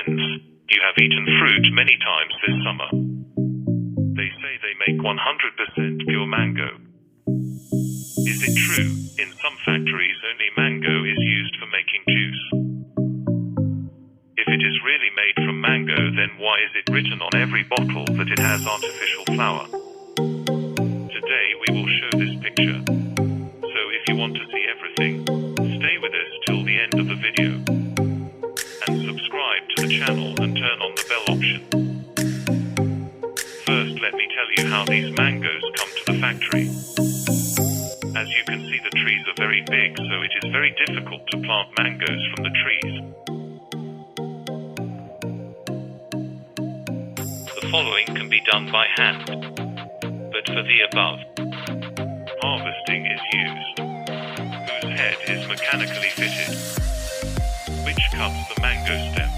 friends, you have eaten fruit many times this summer. They say they make 100% pure mango. Is it true? In some factories only mango is used for making juice. If it is really made from mango, then why is it written on every bottle that it has artificial flour? Today we will show this picture. So if you want to see everything, stay with us till the end of the video. And subscribe to the channel and turn on the bell option. First, let me tell you how these mangoes come to the factory. As you can see, the trees are very big, so it is very difficult to plant mangoes from the trees. The following can be done by hand, but for the above, harvesting is used, whose head is mechanically fitted, which cuts the mango stem.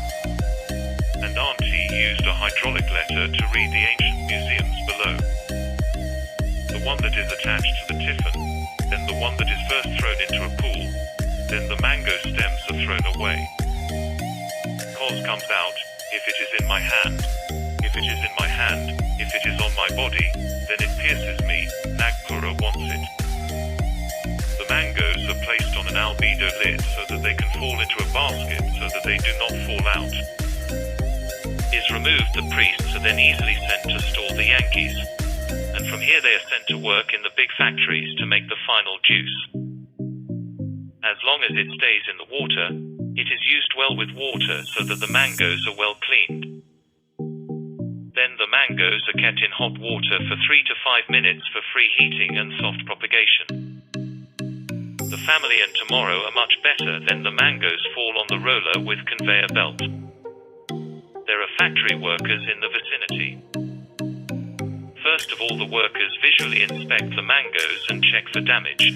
And Auntie used a hydraulic letter to read the ancient museums below. The one that is attached to the tiffin, then the one that is first thrown into a pool, then the mango stems are thrown away. Cos comes out, if it is in my hand. If it is in my hand, if it is on my body, then it pierces me, Nagpura wants it. The mangoes are placed on an albedo lid so that they can fall into a basket so that they do not fall out. Is removed, the priests are then easily sent to store the Yankees, and from here they are sent to work in the big factories to make the final juice. As long as it stays in the water, it is used well with water so that the mangoes are well cleaned. Then the mangoes are kept in hot water for 3 to 5 minutes for free heating and soft propagation. The family and tomorrow are much better, then the mangoes fall on the roller with conveyor belt. There are factory workers in the vicinity. First of all, the workers visually inspect the mangoes and check for damage.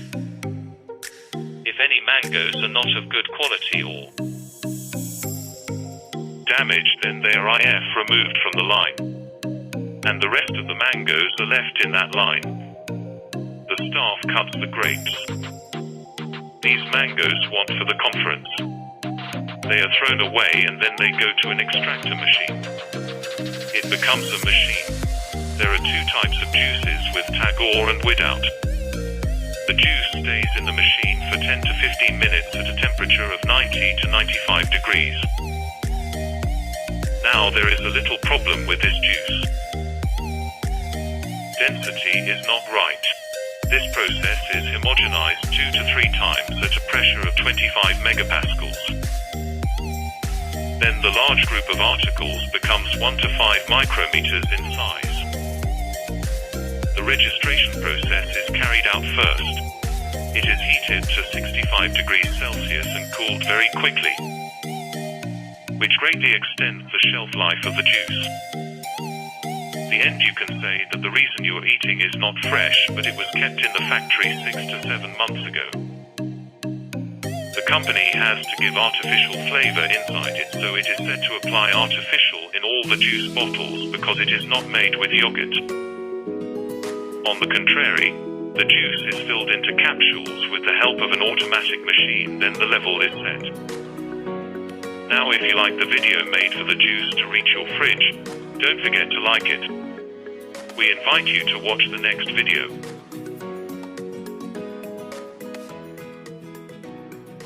If any mangoes are not of good quality or damaged, then they are removed from the line, and the rest of the mangoes are left in that line. The staff cuts the grapes. These mangoes want for the conference. They are thrown away and then they go to an extractor machine. It becomes a machine. There are 2 types of juices, with Tagore and without. The juice stays in the machine for 10 to 15 minutes at a temperature of 90 to 95 degrees. Now there is a little problem with this juice. Density is not right. This process is homogenized 2 to 3 times at a pressure of 25 megapascals. Then the large group of articles becomes 1 to 5 micrometers in size. The registration process is carried out first. It is heated to 65 degrees Celsius and cooled very quickly, which greatly extends the shelf life of the juice. The end, you can say that the reason you are eating is not fresh, but it was kept in the factory 6 to 7 months ago. The company has to give artificial flavor inside it, so it is said to apply artificial in all the juice bottles because it is not made with yogurt. On the contrary, the juice is filled into capsules with the help of an automatic machine, then the level is set. Now if you like the video made for the juice to reach your fridge, don't forget to like it. We invite you to watch the next video.